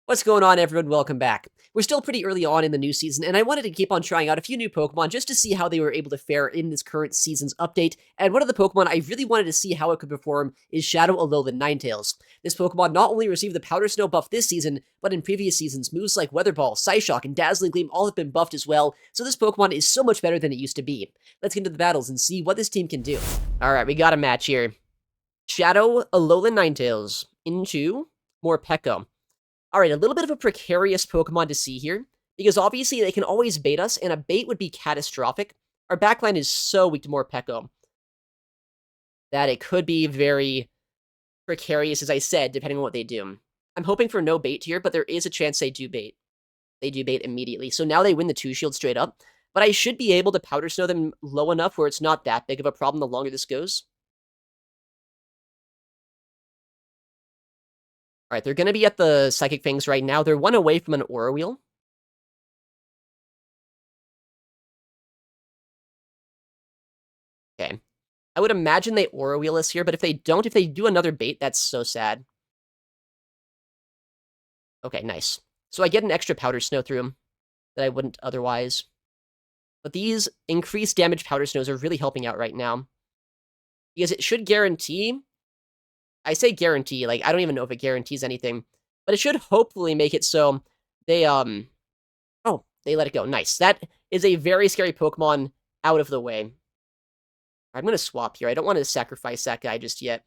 What's going on, everyone? Welcome back. We're still pretty early on in the new season, and I wanted to keep on trying out a few new Pokemon just to see how they were able to fare in this current season's update. And one of the Pokemon I really wanted to see how it could perform is Shadow Alolan Ninetales. This Pokemon not only received the Powder Snow buff this season, but in previous seasons, moves like Weather Ball, Psyshock, and Dazzling Gleam all have been buffed as well, so this Pokemon is so much better than it used to be. Let's get into the battles and see what this team can do. Alright, we got a match here. Shadow Alolan Ninetales into Morpeko. Alright, a little bit of a precarious Pokemon to see here, because obviously they can always bait us, and a bait would be catastrophic. Our backline is so weak to Morpeko that it could be very precarious, as I said, depending on what they do. I'm hoping for no bait here, but there is a chance they do bait. They do bait immediately, so now they win the 2-shield straight up, but I should be able to Powder Snow them low enough where it's not that big of a problem the longer this goes. Alright, they're going to be at the Psychic Fangs right now. They're one away from an Aura Wheel. Okay. I would imagine they Aura Wheel us here, but if they don't, if they do another bait, that's so sad. Okay, nice. So I get an extra Powder Snow through him that I wouldn't otherwise. But these increased damage Powder Snows are really helping out right now. Because it should guarantee... I say guarantee, like, I don't even know if it guarantees anything. But it should hopefully make it so they, Oh, they let it go. Nice. That is a very scary Pokemon out of the way. I'm going to swap here. I don't want to sacrifice that guy just yet.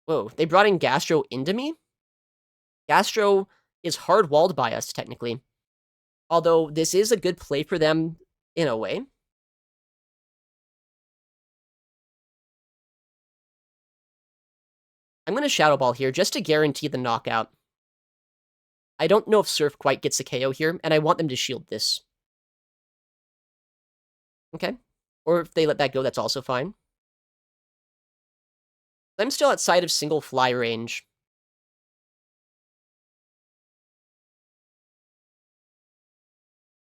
Whoa, they brought in Gastro into me? Gastro is hard-walled by us, technically. Although, this is a good play for them, in a way. I'm going to Shadow Ball here, just to guarantee the knockout. I don't know if Surf quite gets the KO here, and I want them to shield this. Okay. Or if they let that go, that's also fine. I'm still outside of single fly range.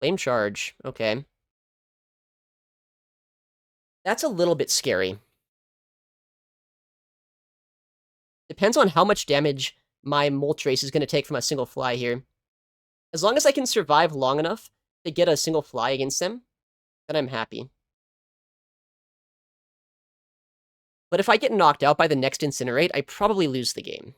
Flame Charge. Okay. That's a little bit scary. Depends on how much damage my Moltres is going to take from a single fly here. As long as I can survive long enough to get a single fly against them, then I'm happy. But if I get knocked out by the next Incinerate, I probably lose the game.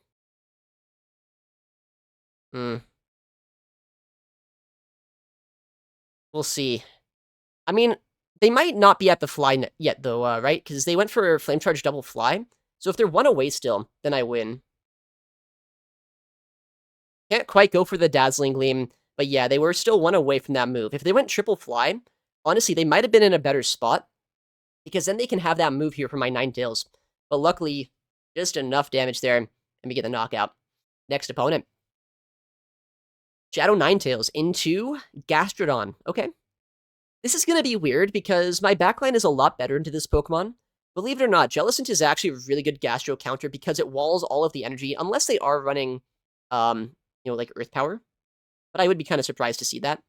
We'll see. I mean, they might not be at the fly yet, though, right? Because they went for Flame Charge double fly. So if they're one away still, then I win. Can't quite go for the Dazzling Gleam, but yeah, they were still one away from that move. If they went triple fly, honestly, they might have been in a better spot, because then they can have that move here for my Ninetales. But luckily, just enough damage there, and we get the knockout. Next opponent. Shadow Ninetales into Gastrodon. Okay. This is going to be weird, because my backline is a lot better into this Pokemon. Believe it or not, Jellicent is actually a really good Gastro counter, because it walls all of the energy, unless they are running, like Earth Power. But I would be kind of surprised to see that.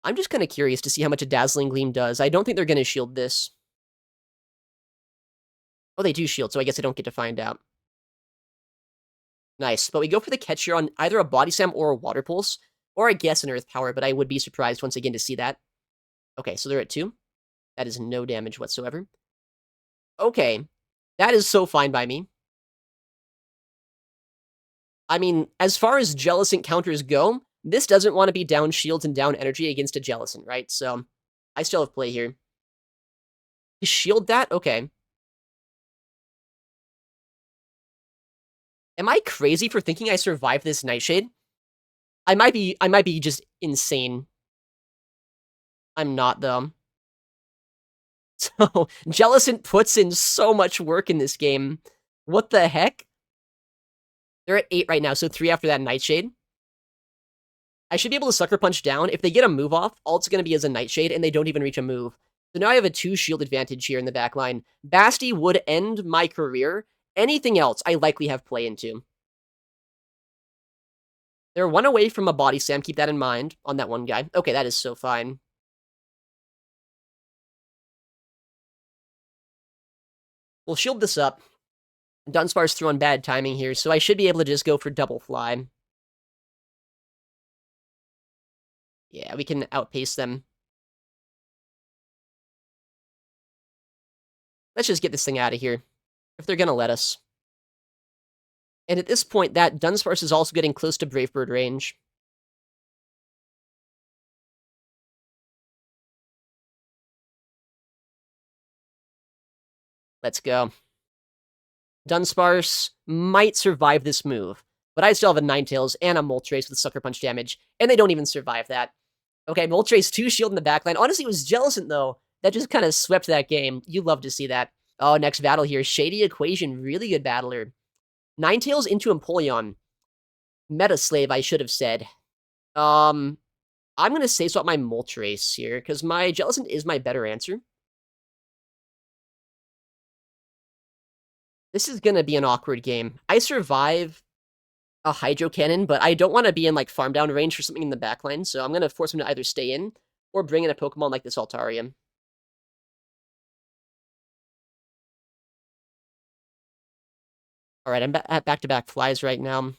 I'm just kind of curious to see how much a Dazzling Gleam does. I don't think they're going to shield this. Oh, they do shield, so I guess I don't get to find out. Nice, but we go for the catch here on either a Body Slam or a Water Pulse, or I guess an Earth Power, but I would be surprised once again to see that. Okay, so they're at 2. That is no damage whatsoever. Okay, that is so fine by me. I mean, as far as Jellicent counters go, this doesn't want to be down shields and down energy against a Jellicent, right? So, I still have play here. Shield that? Okay. Am I crazy for thinking I survived this Nightshade? I might be just insane. I'm not, though. So, Jellicent puts in so much work in this game. What the heck? They're at 8 right now, so 3 after that Nightshade. I should be able to Sucker Punch down. If they get a move off, all it's going to be is a Nightshade, and they don't even reach a move. So now I have a 2 shield advantage here in the back line. Basti would end my career. Anything else, I likely have play into. They're 1 away from a Body Slam, keep that in mind, on that one guy. Okay, that is so fine. We'll shield this up. Dunsparce threw on bad timing here, so I should be able to just go for double fly. Yeah, we can outpace them. Let's just get this thing out of here, if they're gonna let us. And at this point, that Dunsparce is also getting close to Brave Bird range. Let's go. Dunsparce might survive this move, but I still have a Ninetales and a Moltres with Sucker Punch damage, and they don't even survive that. Okay, Moltres 2 shield in the backline. Honestly, it was Jellicent, though, that just kind of swept that game. You love to see that. Oh, next battle here. Shady Equation, really good battler. Ninetales into Empoleon. Meta Slave, I should have said. I'm going to say swap my Moltres here, because my Jellicent is my better answer. This is going to be an awkward game. I survive a Hydro Cannon, but I don't want to be in, like, farm down range for something in the backline, so I'm going to force him to either stay in or bring in a Pokemon like this Altarium. Alright, I'm at back-to-back flies right now.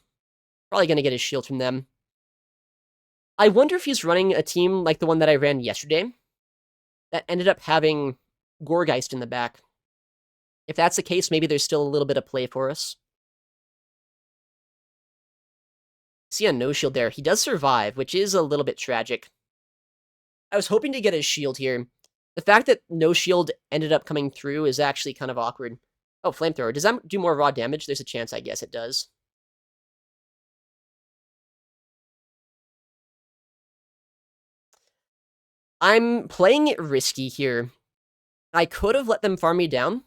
Probably going to get a shield from them. I wonder if he's running a team like the one that I ran yesterday that ended up having Gourgeist in the back. If that's the case, maybe there's still a little bit of play for us. See a no-shield there. He does survive, which is a little bit tragic. I was hoping to get a shield here. The fact that no shield ended up coming through is actually kind of awkward. Oh, Flamethrower. Does that do more raw damage? There's a chance, I guess it does. I'm playing it risky here. I could have let them farm me down,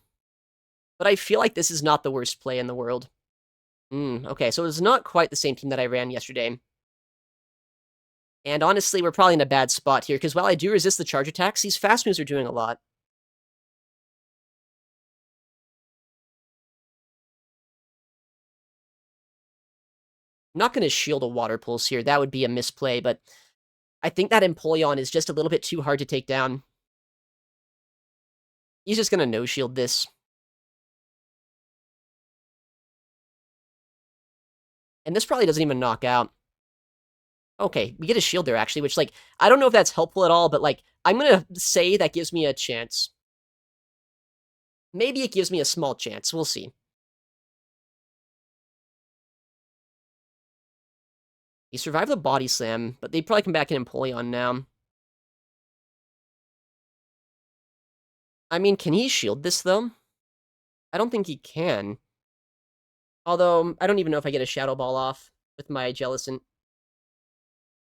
but I feel like this is not the worst play in the world. Okay, so it's not quite the same team that I ran yesterday. And honestly, we're probably in a bad spot here, because while I do resist the charge attacks, these fast moves are doing a lot. I'm not going to shield a Water Pulse here. That would be a misplay, but I think that Empoleon is just a little bit too hard to take down. He's just going to no-shield this. And this probably doesn't even knock out. Okay, we get a shield there, actually, which, like, I don't know if that's helpful at all, but, like, I'm going to say that gives me a chance. Maybe it gives me a small chance. We'll see. He survived the Body Slam, but they'd probably come back in Empoleon now. I mean, can he shield this, though? I don't think he can. Although, I don't even know if I get a Shadow Ball off with my Jellicent.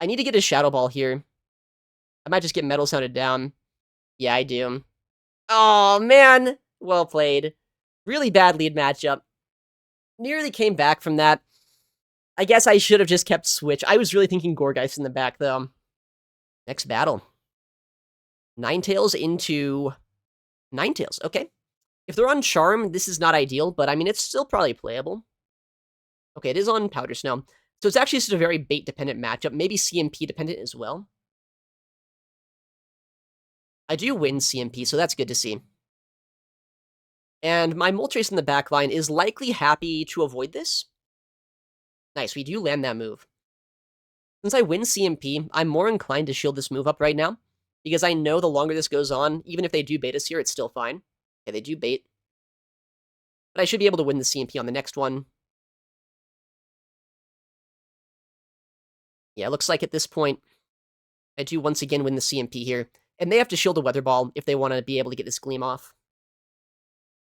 I need to get a Shadow Ball here. I might just get Metal Sounded down. Yeah, I do. Oh, man! Well played. Really bad lead matchup. Nearly came back from that. I guess I should have just kept Switch. I was really thinking Gourgeist in the back, though. Next battle. Ninetales into Ninetales. Okay. If they're on Charm, this is not ideal, but I mean, it's still probably playable. Okay, it is on Powder Snow. So it's actually just a very bait-dependent matchup. Maybe CMP-dependent as well. I do win CMP, so that's good to see. And my Moltres in the backline is likely happy to avoid this. Nice, we do land that move. Since I win CMP, I'm more inclined to shield this move up right now, because I know the longer this goes on, even if they do bait us here, it's still fine. Okay, they do bait. But I should be able to win the CMP on the next one. Yeah, it looks like at this point, I do once again win the CMP here. And they have to shield a Weather Ball if they want to be able to get this Gleam off.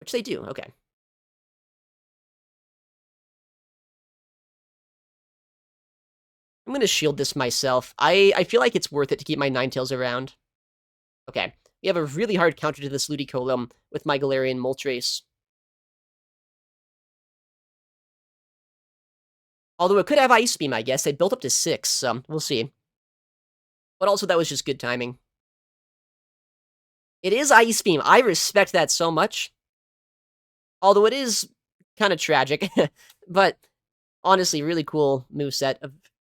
Which they do, okay. I'm going to shield this myself. I feel like it's worth it to keep my Ninetales around. Okay, we have a really hard counter to this Ludicolo with my Galarian Moltres. Although it could have Ice Beam, I guess. They built up to 6, so we'll see. But also, that was just good timing. It is Ice Beam. I respect that so much. Although it is kind of tragic. But honestly, really cool moveset of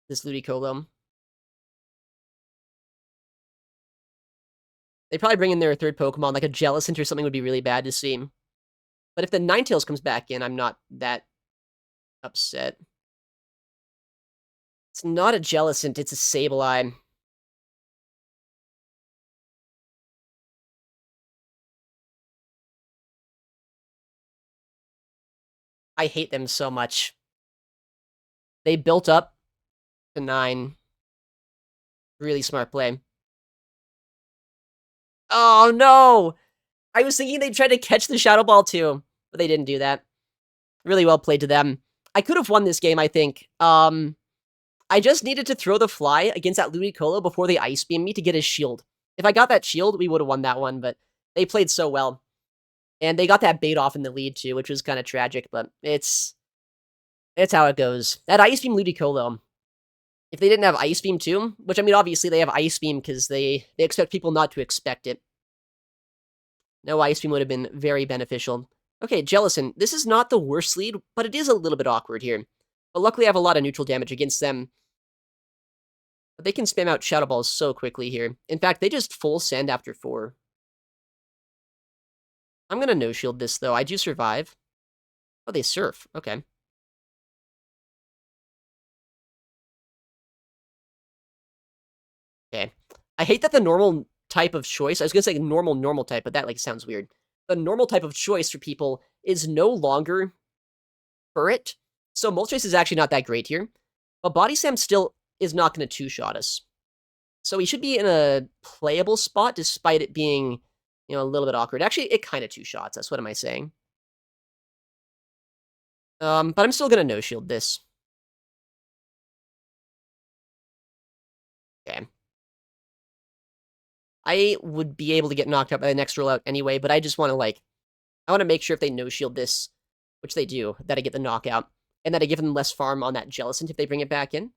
this Ludicolo. They'd probably bring in their third Pokemon, like a Jellicent or something would be really bad to see. But if the Ninetales comes back in, I'm not that upset. It's not a Jellicent, it's a Sableye. I hate them so much. They built up to 9. Really smart play. Oh, no! I was thinking they tried to catch the Shadow Ball too, but they didn't do that. Really well played to them. I could have won this game, I think. I just needed to throw the fly against that Ludicolo before they Ice Beam me to get his shield. If I got that shield, we would have won that one, but they played so well. And they got that bait off in the lead too, which was kind of tragic, but it's how it goes. That Ice Beam Ludicolo, if they didn't have Ice Beam too, which I mean, obviously they have Ice Beam because they expect people not to expect it. No Ice Beam would have been very beneficial. Okay, Jellicent, this is not the worst lead, but it is a little bit awkward here. But luckily I have a lot of neutral damage against them. But they can spam out Shadow Balls so quickly here. In fact, they just full send after 4. I'm gonna no-shield this, though. I do survive. Oh, they surf. Okay. Okay. I hate that the normal type of choice, I was gonna say normal type, but that, like, sounds weird. The normal type of choice for people is no longer Turret. So Moltres is actually not that great here. But Body Slam still is not gonna two-shot us. So we should be in a playable spot, despite it being, you know, a little bit awkward. Actually, it kind of two-shots us. What am I saying? But I'm still gonna no-shield this. Okay. I would be able to get knocked out by the next rollout anyway, but I just want to, like, I want to make sure if they no-shield this, which they do, that I get the knockout, and that I give them less farm on that Jellicent if they bring it back in,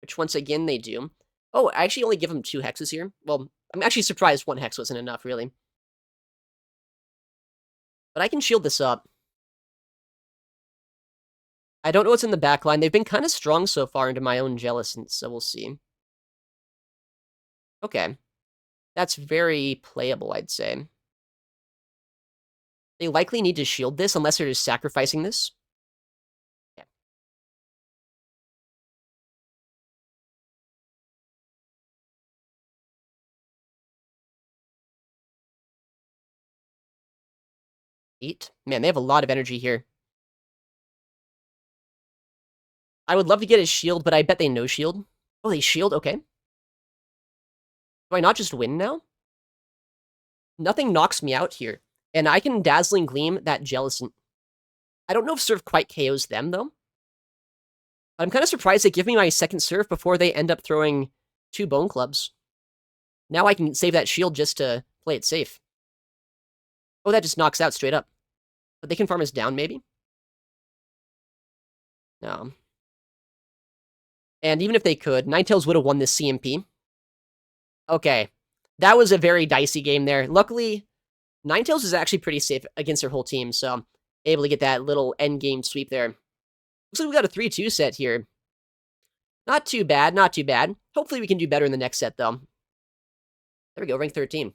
which once again they do. Oh, I actually only give them 2 hexes here. Well, I'm actually surprised 1 hex wasn't enough, really. But I can shield this up. I don't know what's in the back line. They've been kind of strong so far into my own Jellicent, so we'll see. Okay. That's very playable, I'd say. They likely need to shield this unless they're just sacrificing this. Yeah. Eight. Man, they have a lot of energy here. I would love to get his shield, but I bet they no shield. Oh, they shield? Okay. Do I not just win now? Nothing knocks me out here. And I can Dazzling Gleam that Jellicent. I don't know if Surf quite KOs them, though. I'm kind of surprised they give me my second Surf before they end up throwing 2 Bone Clubs. Now I can save that shield just to play it safe. Oh, that just knocks out straight up. But they can farm us down, maybe? No. And even if they could, Ninetales would have won this CMP. Okay. That was a very dicey game there. Luckily, Ninetales is actually pretty safe against their whole team, so able to get that little end game sweep there. Looks like we got a 3-2 set here. Not too bad, not too bad. Hopefully we can do better in the next set, though. There we go, rank 13.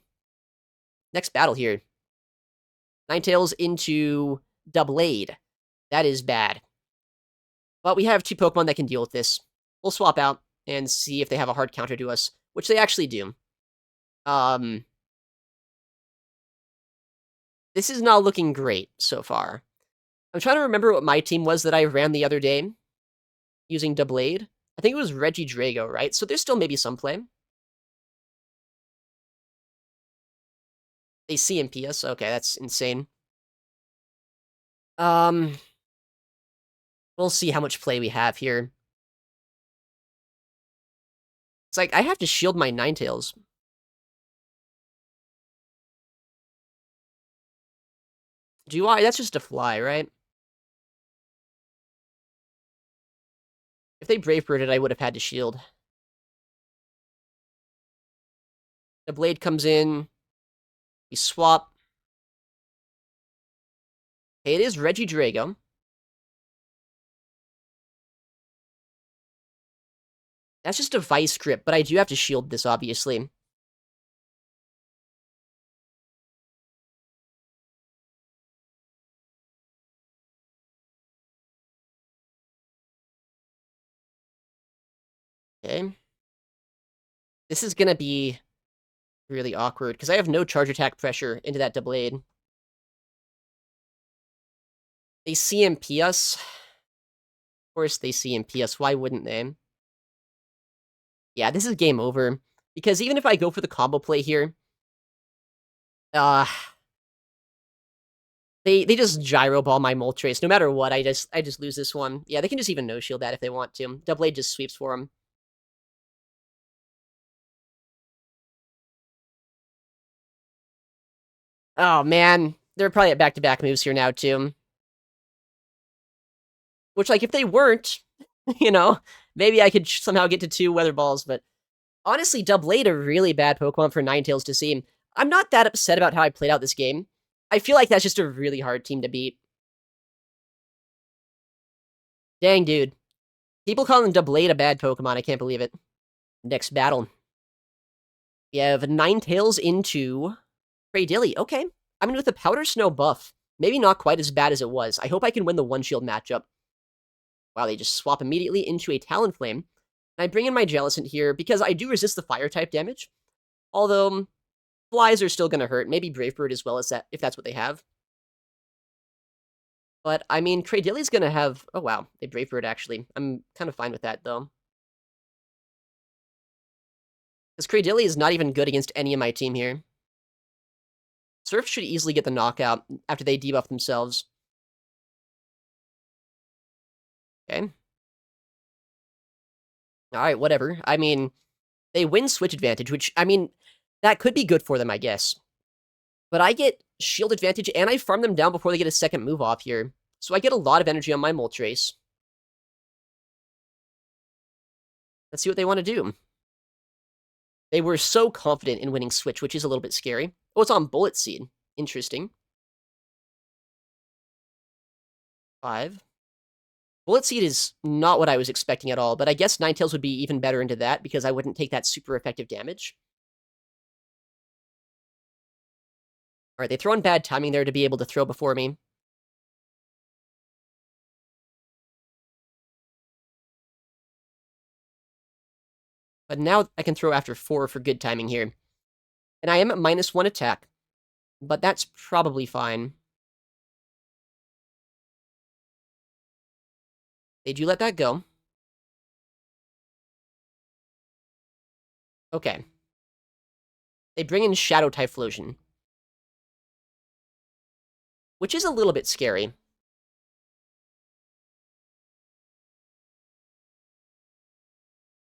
Next battle here. Ninetales into Doublade. That is bad. But we have 2 Pokemon that can deal with this. We'll swap out and see if they have a hard counter to us, which they actually do. This is not looking great so far. I'm trying to remember what my team was that I ran the other day using Doublade. I think it was Regidrago, right? So there's still maybe some play. They CMP us? Okay, that's insane. We'll see how much play we have here. It's like, I have to shield my Ninetales. Do I? That's just a fly, right? If they Brave Birded, I would have had to shield. The Blade comes in. We swap. Hey, it is Regidrago. That's just a Vice Grip, but I do have to shield this, obviously. This is gonna be really awkward, because I have no charge attack pressure into that Doublade. They CMP us. Of course they CMP us, why wouldn't they? Yeah, this is game over. Because even if I go for the combo play here, uh, they just gyro ball my Moltres. No matter what, I just lose this one. Yeah, they can just even no shield that if they want to. Doublade just sweeps for them. Oh man, they're probably at back-to-back moves here now too. Which, like, if they weren't, you know, maybe I could somehow get to 2 Weather Balls, but honestly, Doublade a really bad Pokemon for Ninetales to see. I'm not that upset about how I played out this game. I feel like that's just a really hard team to beat. Dang, dude. People calling Doublade a bad Pokemon, I can't believe it. Next battle. We have Ninetales into Cradilly. Okay. I mean, with the Powder Snow buff, maybe not quite as bad as it was. I hope I can win the one-shield matchup. Wow, they just swap immediately into a Talonflame. And I bring in my Jellicent here because I do resist the Fire-type damage. Although, Flies are still going to hurt. Maybe Brave Bird as well, as that, if that's what they have. But, I mean, Cradilly's going to have... Oh, wow. They Brave Bird, actually. I'm kind of fine with that, though. Because Cradilly is not even good against any of my team here. Surf should easily get the knockout after they debuff themselves. Okay. Alright, whatever. I mean, they win switch advantage, which, I mean, that could be good for them, I guess. But I get shield advantage, and I farm them down before they get a second move off here. So I get a lot of energy on my Moltres. Let's see what they want to do. They were so confident in winning switch, which is a little bit scary. Oh, it's on Bullet Seed. Interesting. 5. Bullet Seed is not what I was expecting at all, but I guess Ninetales would be even better into that because I wouldn't take that super effective damage. Alright, they throw in bad timing there to be able to throw before me. But now I can throw after 4 for good timing here. And I am at -1 attack. But that's probably fine. They do let that go. Okay. They bring in Shadow Typhlosion. Which is a little bit scary.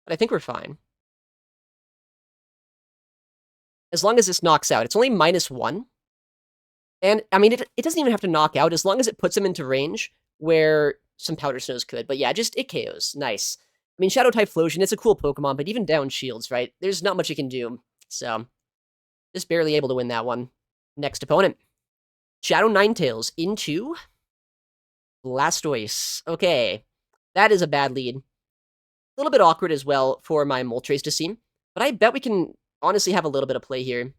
But I think we're fine. As long as this knocks out. It's only -1. And, I mean, it doesn't even have to knock out, as long as it puts them into range where some Powder Snows could. But yeah, just it KOs. Nice. I mean, Shadow Typhlosion, it's a cool Pokemon, but even down shields, right? There's not much it can do. So, just barely able to win that one. Next opponent. Shadow Ninetales into Blastoise. Okay. That is a bad lead. A little bit awkward as well for my Moltres to see. But I bet we can honestly have a little bit of play here.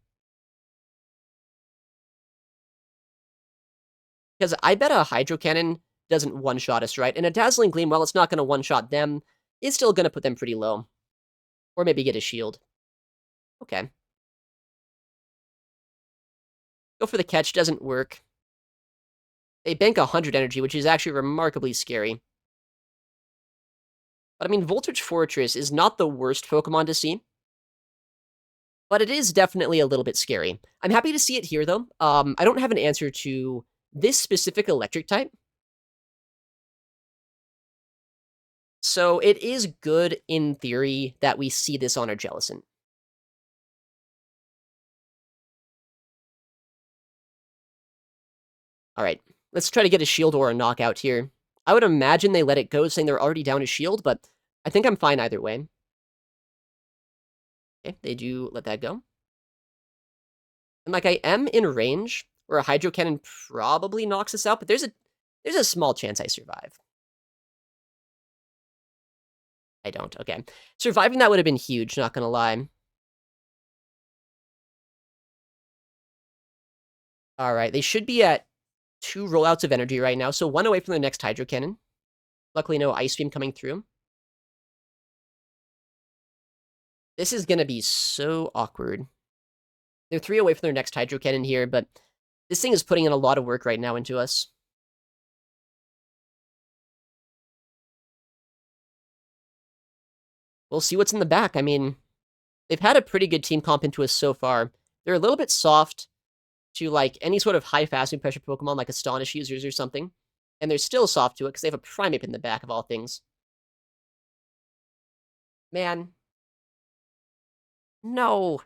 Because I bet a Hydro Cannon doesn't one-shot us, right? And a Dazzling Gleam, while it's not going to one-shot them, is still going to put them pretty low. Or maybe get a shield. Okay. Go for the catch, doesn't work. They bank 100 energy, which is actually remarkably scary. But I mean, Voltage Fortress is not the worst Pokemon to see. But it is definitely a little bit scary. I'm happy to see it here, though. I don't have an answer to this specific electric type. So it is good in theory that we see this on our Jellicent. Alright, let's try to get a shield or a knockout here. I would imagine they let it go, saying they're already down a shield, but I think I'm fine either way. Okay, they do let that go. And, like, I am in range, where a Hydro Cannon probably knocks us out, but there's a small chance I survive. I don't, okay. Surviving that would have been huge, not gonna lie. Alright, they should be at 2 rollouts of energy right now, so 1 away from the next Hydro Cannon. Luckily, no Ice Beam coming through. This is gonna be so awkward. They're 3 away from their next Hydro Cannon here, but this thing is putting in a lot of work right now into us. We'll see what's in the back. I mean, they've had a pretty good team comp into us so far. They're a little bit soft to, like, any sort of high fast pressure Pokemon, like Astonish users or something. And they're still soft to it because they have a Primeape in the back, of all things. Man. No.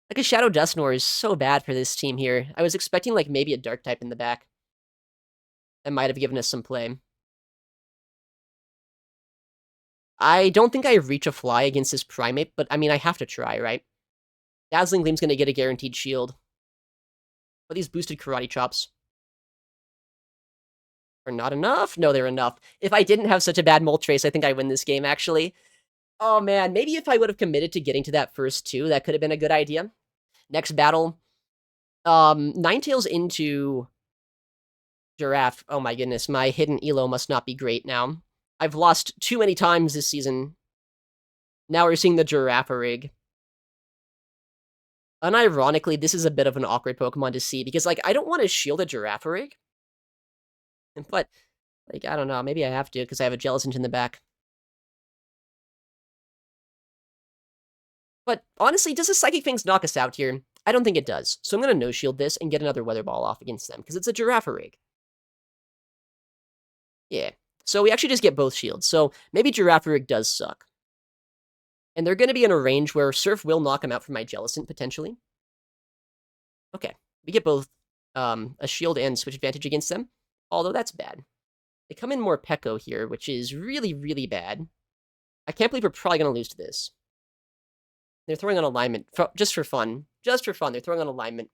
Like, a Shadow Dusknoir is so bad for this team here. I was expecting, like, maybe a Dark type in the back. That might have given us some play. I don't think I reach a fly against this Primeape, but I mean, I have to try, right? Dazzling Gleam's gonna get a guaranteed shield. But these boosted Karate Chops are not enough? No, they're enough. If I didn't have such a bad Moltres, I think I win this game, actually. Oh, man, maybe if I would have committed to getting to that first 2, that could have been a good idea. Next battle. Ninetales into Giraffe. Oh my goodness, my hidden elo must not be great now. I've lost too many times this season. Now we're seeing the Giraffe rig. Unironically, this is a bit of an awkward Pokemon to see, because, like, I don't want to shield a Giraffe rig. But, like, I don't know, maybe I have to, because I have a Jellicent in the back. But, honestly, does the Psychic Fangs knock us out here? I don't think it does. So I'm going to no-shield this and get another Weather Ball off against them, because it's a Giraffe rig. Yeah. So we actually just get both shields. So maybe Giraffe rig does suck. And they're going to be in a range where Surf will knock him out from my Jellicent, potentially. Okay. We get both a shield and switch advantage against them. Although that's bad. They come in more Peko here, which is really, really bad. I can't believe we're probably going to lose to this. They're throwing on alignment, just for fun. Just for fun, they're throwing on alignment.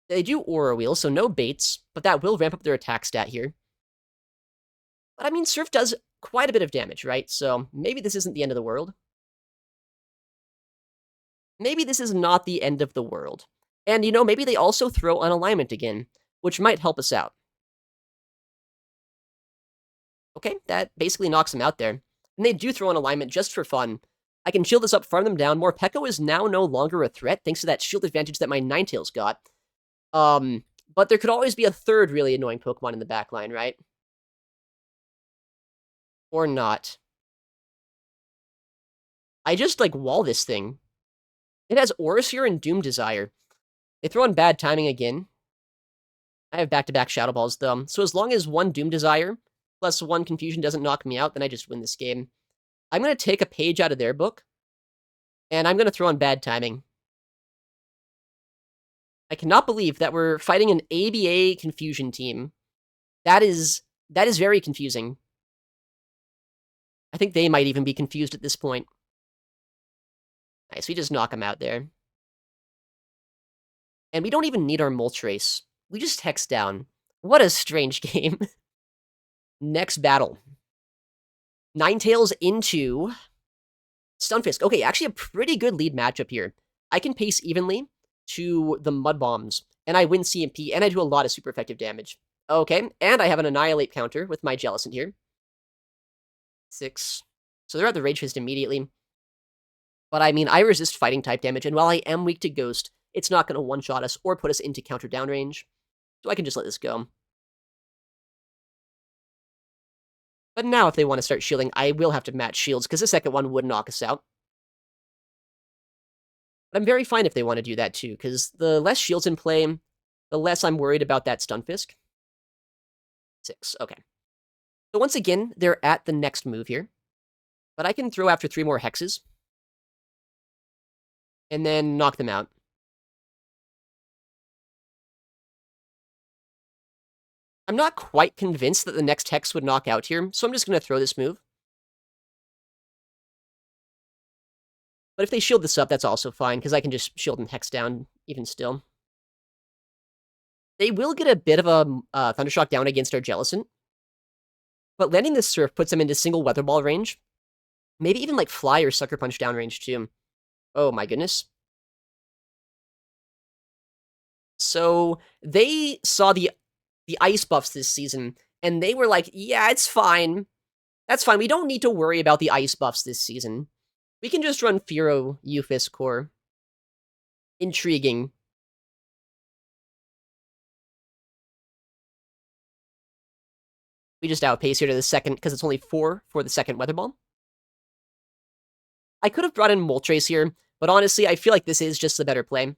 They do Aura Wheel, so no baits, but that will ramp up their attack stat here. But I mean, Surf does quite a bit of damage, right? So maybe this isn't the end of the world. Maybe this is not the end of the world. And, you know, maybe they also throw on alignment again, which might help us out. Okay, that basically knocks them out there. And they do throw on alignment just for fun. I can shield this up, farm them down. Morpeko is now no longer a threat, thanks to that shield advantage that my Ninetales got. But there could always be a third really annoying Pokemon in the backline, right? Or not. I just, like, wall this thing. It has Auraseer and Doom Desire. They throw in bad timing again. I have back-to-back Shadow Balls, though. So as long as one Doom Desire plus one Confusion doesn't knock me out, then I just win this game. I'm going to take a page out of their book, and I'm going to throw in bad timing. I cannot believe that we're fighting an ABA Confusion team. That is very confusing. I think they might even be confused at this point. Nice, we just knock them out there. And we don't even need our Moltres. We just Hex down. What a strange game. Next battle. Ninetales into Stunfisk. Okay, actually a pretty good lead matchup here. I can pace evenly to the Mud Bombs, and I win CMP, and I do a lot of super effective damage. Okay, and I have an Annihilate counter with my Jellicent here. 6. So they're at the Rage Fist immediately. But I mean, I resist fighting type damage, and while I am weak to Ghost, it's not going to one-shot us or put us into counter down range. So I can just let this go. But now if they want to start shielding, I will have to match shields, because the second one would knock us out. But I'm very fine if they want to do that too, because the less shields in play, the less I'm worried about that Stunfisk. 6, okay. So once again, they're at the next move here. But I can throw after 3 more Hexes. And then knock them out. I'm not quite convinced that the next Hex would knock out here, so I'm just going to throw this move. But if they shield this up, that's also fine, because I can just shield and Hex down even still. They will get a bit of a Thundershock down against our Jellicent. But landing this Surf puts them into single Weather Ball range. Maybe even like Fly or Sucker Punch down range too. Oh my goodness. So they saw the ice buffs this season, and they were like, yeah, it's fine. That's fine. We don't need to worry about the ice buffs this season. We can just run Fearow Euphis core. Intriguing. We just outpace here to the second, because it's only 4 for the second Weather Ball. I could have brought in Moltres here, but honestly, I feel like this is just the better play.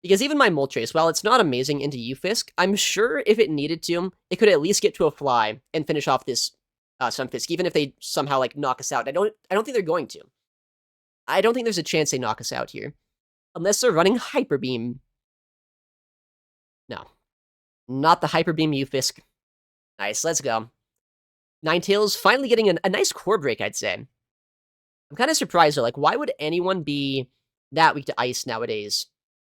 Because even my Moltres, while it's not amazing into Eufisk, I'm sure if it needed to, it could at least get to a fly and finish off this Stunfisk, even if they somehow like knock us out. I don't think they're going to. I don't think there's a chance they knock us out here. Unless they're running Hyper Beam. No. Not the Hyper Beam Eufisk. Nice, let's go. Ninetales finally getting a nice core break, I'd say. I'm kind of surprised though, like why would anyone be that weak to ice nowadays?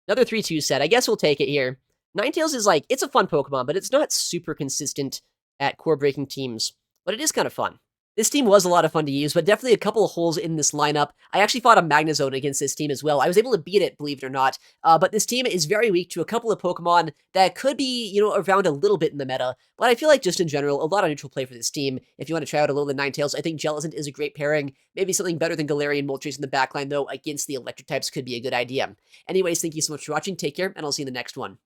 Another 3-2 set. I guess we'll take it here. Ninetales is like, it's a fun Pokemon, but it's not super consistent at core-breaking teams. But it is kind of fun. This team was a lot of fun to use, but definitely a couple of holes in this lineup. I actually fought a Magnezone against this team as well. I was able to beat it, believe it or not. But this team is very weak to a couple of Pokemon that could be, you know, around a little bit in the meta. But I feel like just in general, a lot of neutral play for this team. If you want to try out a Alolan Ninetales, I think Jellicent is a great pairing. Maybe something better than Galarian Moltres in the backline, though, against the electric types could be a good idea. Anyways, thank you so much for watching. Take care, and I'll see you in the next one.